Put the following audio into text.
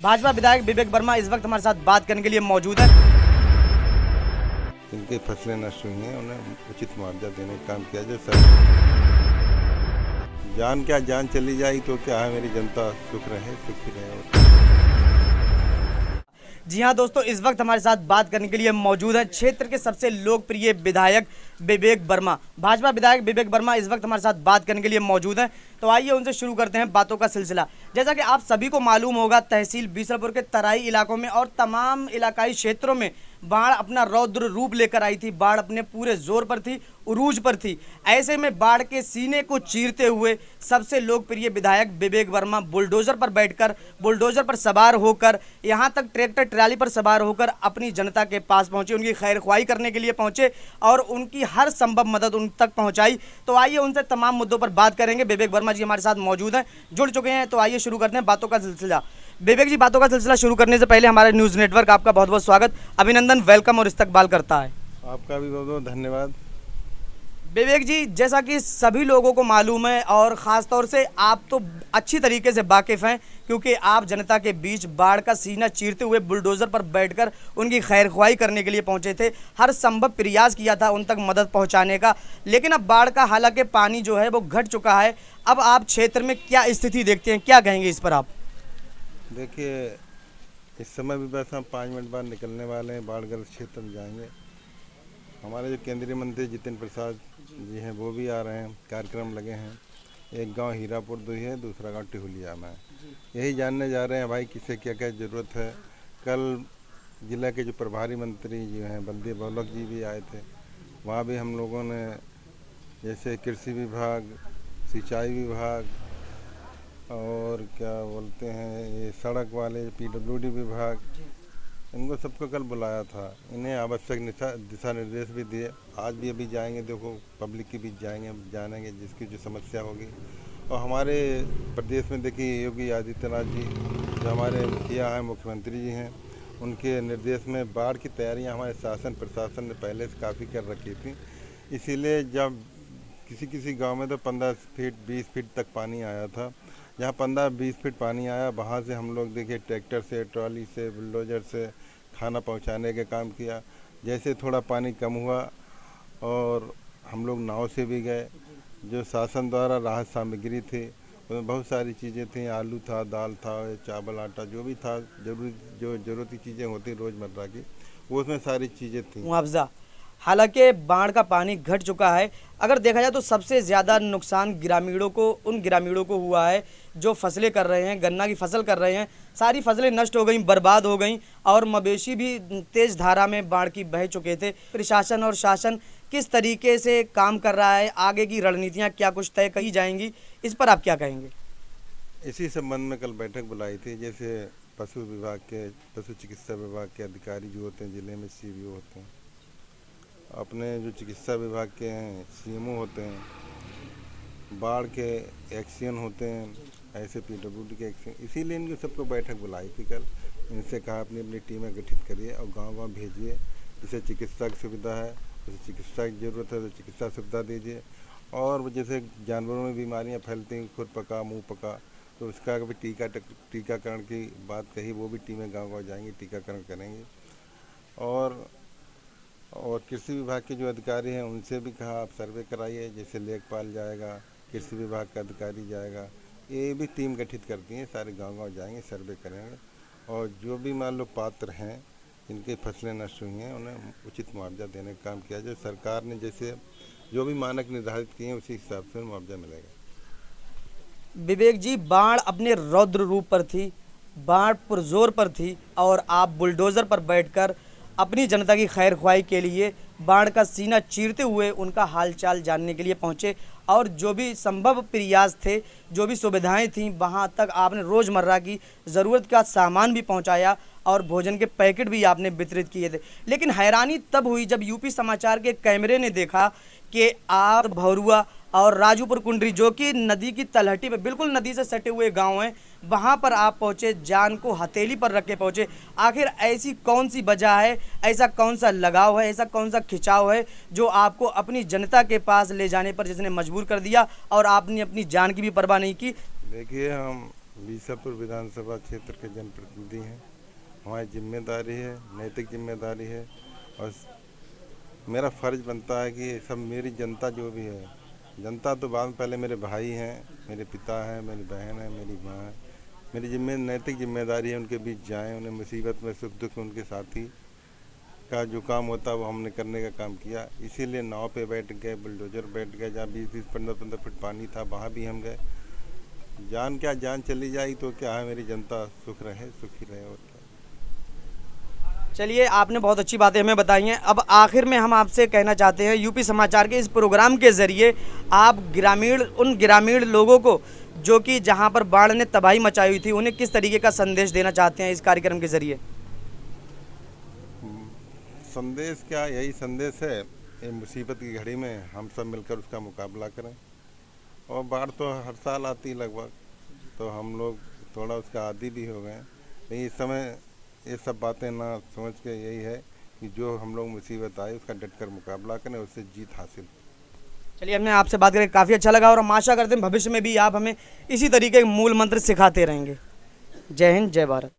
भाजपा विधायक विवेक वर्मा इस वक्त हमारे साथ बात करने के लिए मौजूद है। इनकी फसलें नष्ट हुई हैं, उन्हें उचित मुआवजा देने का काम किया जाए। सर जान चली जाए तो क्या है, मेरी जनता सुखी रहे। जी हाँ दोस्तों, इस वक्त हमारे साथ बात करने के लिए मौजूद है क्षेत्र के सबसे लोकप्रिय विधायक विवेक वर्मा। भाजपा विधायक विवेक वर्मा इस वक्त हमारे साथ बात करने के लिए मौजूद हैं। तो आइए उनसे शुरू करते हैं बातों का सिलसिला। जैसा कि आप सभी को मालूम होगा, तहसील बीसलपुर के तराई इलाकों में और तमाम इलाकाई क्षेत्रों में बाढ़ अपना रौद्र रूप लेकर आई थी। बाढ़ अपने पूरे जोर पर थी, उरूज पर थी। ऐसे में बाढ़ के सीने को चीरते हुए सबसे लोकप्रिय विधायक विवेक वर्मा बुलडोजर पर बैठकर, बुलडोजर पर सवार होकर, यहाँ तक ट्रैक्टर ट्राली पर सवार होकर अपनी जनता के पास पहुंचे, उनकी खैरख्वाही करने के लिए पहुंचे और उनकी हर संभव मदद उन तक पहुंचाई। तो आइए उनसे तमाम मुद्दों पर बात करेंगे। विवेक वर्मा जी हमारे साथ मौजूद हैं, जुड़ चुके हैं। तो आइए शुरू करते हैं बातों का सिलसिला। विवेक जी, बातों का सिलसिला शुरू करने से पहले हमारे न्यूज़ नेटवर्क आपका बहुत बहुत स्वागत, अभिनंदन, वेलकम और इस्तकबाल करता है। आपका भी बहुत बहुत धन्यवाद। विवेक जी, जैसा कि सभी लोगों को मालूम है और ख़ास तौर से आप तो अच्छी तरीके से वाकिफ़ हैं, क्योंकि आप जनता के बीच बाढ़ का सीना चीरते हुए बुलडोज़र पर बैठकर उनकी खैरख्वाही करने के लिए पहुंचे थे। हर संभव प्रयास किया था उन तक मदद पहुंचाने का। लेकिन अब बाढ़ का हालांकि पानी जो है वो घट चुका है। अब आप क्षेत्र में क्या स्थिति देखते हैं, क्या कहेंगे इस पर आप? देखिए, इस समय भी बस हम 5 मिनट बाद निकलने वाले हैं, बाढ़ग्रस्त क्षेत्र में जाएंगे। हमारे जो केंद्रीय मंत्री जितेंद्र प्रसाद जी हैं वो भी आ रहे हैं, कार्यक्रम लगे हैं। एक गांव हीरापुर दुई है, दूसरा गांव टिहुलिया में है। यही जानने जा रहे हैं भाई किसे क्या क्या ज़रूरत है। कल जिला के जो प्रभारी मंत्री जो हैं बलदेव बौलख जी भी आए थे, वहाँ भी हम लोगों ने जैसे कृषि विभाग, सिंचाई विभाग और क्या बोलते हैं ये सड़क वाले PWD विभाग, इनको सबको कल बुलाया था। इन्हें आवश्यक दिशा निर्देश भी दिए। आज भी अभी जाएंगे, देखो पब्लिक के बीच जानेंगे जिसकी जो समस्या होगी। और हमारे प्रदेश में देखिए योगी आदित्यनाथ जी जो हमारे मुखिया हैं, मुख्यमंत्री जी हैं, उनके निर्देश में बाढ़ की तैयारियां हमारे शासन प्रशासन ने पहले से काफ़ी कर रखी थी। इसीलिए जब किसी गांव में तो 15 फीट 20 फीट तक पानी आया था। जहाँ 15-20 फीट पानी आया, वहाँ से हम लोग देखिए ट्रैक्टर से, ट्रॉली से, बुलडोजर से खाना पहुँचाने का काम किया। जैसे थोड़ा पानी कम हुआ और हम लोग नाव से भी गए। जो शासन द्वारा राहत सामग्री थी उसमें बहुत सारी चीज़ें थी, आलू था, दाल था, चावल, आटा, जो भी था ज़रूरती चीज़ें होती रोज़मर्रा की, वो उसमें सारी चीज़ें थी। मुआवजा, हालांकि बाढ़ का पानी घट चुका है। अगर देखा जाए तो सबसे ज़्यादा नुकसान उन ग्रामीणों को हुआ है जो फसलें कर रहे हैं, गन्ना की फसल कर रहे हैं। सारी फसलें नष्ट हो गई, बर्बाद हो गई और मवेशी भी तेज़ धारा में बाढ़ की बह चुके थे। प्रशासन और शासन किस तरीके से काम कर रहा है, आगे की रणनीतियाँ क्या कुछ तय की जाएंगी, इस पर आप क्या कहेंगे? इसी संबंध में कल बैठक बुलाई थी। जैसे पशु विभाग के, पशु चिकित्सा विभाग के अधिकारी जो होते हैं जिले में, CBO होते हैं, अपने जो चिकित्सा विभाग के हैं CMO होते हैं, बाढ़ के एक्शन होते हैं, ऐसे PWD के एक्शन। इसीलिए इनको सबको बैठक बुलाई थी कल। इनसे कहा अपनी अपनी टीमें गठित करिए और गांव-गांव भेजिए। जिसे चिकित्सा की सुविधा है, जैसे चिकित्सा की ज़रूरत है तो चिकित्सा सुविधा दीजिए। और जैसे जानवरों में बीमारियां फैलती हैं, खुर पका, मुँह पका, तो उसका भी टीकाकरण की बात कही। वो भी टीमें गाँव-गाँव जाएंगी, टीकाकरण करेंगे। और कृषि विभाग के जो अधिकारी हैं उनसे भी कहा आप सर्वे कराइए। जैसे लेखपाल जाएगा, कृषि विभाग का अधिकारी जाएगा, ये भी टीम गठित करती हैं, सारे गांव-गांव जाएंगे, सर्वे करेंगे। और जो भी मान लो पात्र हैं जिनकी फसलें नष्ट हुई हैं, उन्हें उचित मुआवजा देने का काम किया जाए। सरकार ने जैसे जो भी मानक निर्धारित किए हैं उसी हिसाब से मुआवजा मिलेगा। विवेक जी, बाढ़ अपने रौद्र रूप पर थी, बाढ़ पुरजोर पर थी और आप बुलडोज़र पर बैठकर अपनी जनता की खैरख्वाही के लिए बाढ़ का सीना चीरते हुए उनका हालचाल जानने के लिए पहुंचे और जो भी संभव प्रयास थे, जो भी सुविधाएं थीं, वहां तक आपने रोज़मर्रा की ज़रूरत का सामान भी पहुंचाया और भोजन के पैकेट भी आपने वितरित किए थे। लेकिन हैरानी तब हुई जब यूपी समाचार के कैमरे ने देखा कि आप भौरुआ और राजूपुर कुंडरी, जो कि नदी की तलहटी पे, बिल्कुल नदी से सटे हुए गांव हैं, वहां पर आप पहुंचे, जान को हथेली पर रख के पहुंचे। आखिर ऐसी कौन सी वजह है, ऐसा कौन सा लगाव है, ऐसा कौन सा खिंचाव है जो आपको अपनी जनता के पास ले जाने पर जिसने मजबूर कर दिया और आपने अपनी जान की भी परवाह नहीं की? देखिए, हम बीसापुर विधानसभा क्षेत्र के जनप्रतिनिधि हैं। हमारी जिम्मेदारी है, नैतिक जिम्मेदारी है और मेरा फ़र्ज़ बनता है कि सब मेरी जनता जो भी है, जनता तो बाद में, पहले मेरे भाई हैं, मेरे पिता हैं, मेरी बहन है, मेरी माँ है। मेरी नैतिक जिम्मेदारी है उनके बीच जाएं, उन्हें मुसीबत में सुख दुख में उनके साथी का जो काम होता है वो हमने करने का काम किया। इसीलिए नाव पे बैठ गए, बुलडोजर बैठ गए, जहाँ 20-20, 15-15 फुट पानी था वहाँ भी हम गए। जान चली जाएगी तो क्या है, मेरी जनता सुख रहे, सुखी रहे और क्या। चलिए, आपने बहुत अच्छी बातें हमें बताई हैं। अब आखिर में हम आपसे कहना चाहते हैं, यूपी समाचार के इस प्रोग्राम के ज़रिए आप उन ग्रामीण लोगों को जो कि जहां पर बाढ़ ने तबाही मचाई हुई थी, उन्हें किस तरीके का संदेश देना चाहते हैं इस कार्यक्रम के ज़रिए? संदेश क्या, यही संदेश है, ये मुसीबत की घड़ी में हम सब मिलकर उसका मुकाबला करें। और बाढ़ तो हर साल आती लगभग, तो हम लोग थोड़ा उसका आदी भी हो गए। लेकिन इस समय ये सब बातें ना समझ के यही है कि जो हम लोग मुसीबत आए उसका डटकर मुकाबला करें, उससे जीत हासिल। चलिए, हमने आपसे बात करके काफ़ी अच्छा लगा और हम आशा करते हैं भविष्य में भी आप हमें इसी तरीके के मूल मंत्र सिखाते रहेंगे। जय हिंद, जय भारत।